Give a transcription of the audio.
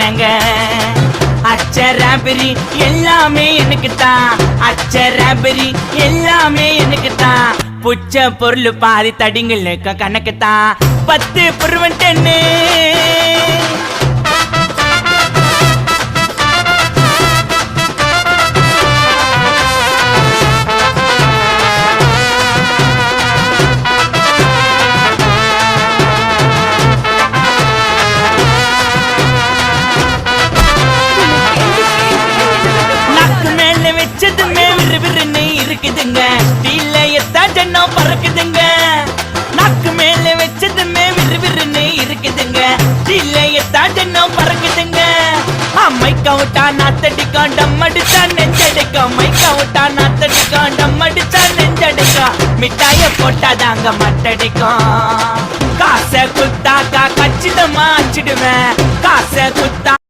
ஏங்க அச்சராபரி எல்லாமே எனக்கு தான், அச்சராபரி எல்லாமே எனக்கு தான். புச்ச பொருள் பாதி தடிங்களுக்கு கணக்கு தான் 10 புருவன் 10. இருக்குதுங்க ஜன்னம் பறக்குதுங்க, நாக்கு மேல வச்சதுமே விறுவிறுன்னு இருக்குதுங்க, ஜன்னம் பறக்குதுங்க. மைக்க விட்டா நாத்தடிக்கும், டம் அடிச்சா நெஞ்சடிக்கும், மைக்க விட்டா நாத்தடிக்கும், டம் அடிச்சா நெஞ்சடிக்கும். மிட்டாய போட்டாதாங்க மட்டடிக்கும், காசை குத்தாக்கா கச்சிதமா அச்சிடுவேன், காசை குத்தா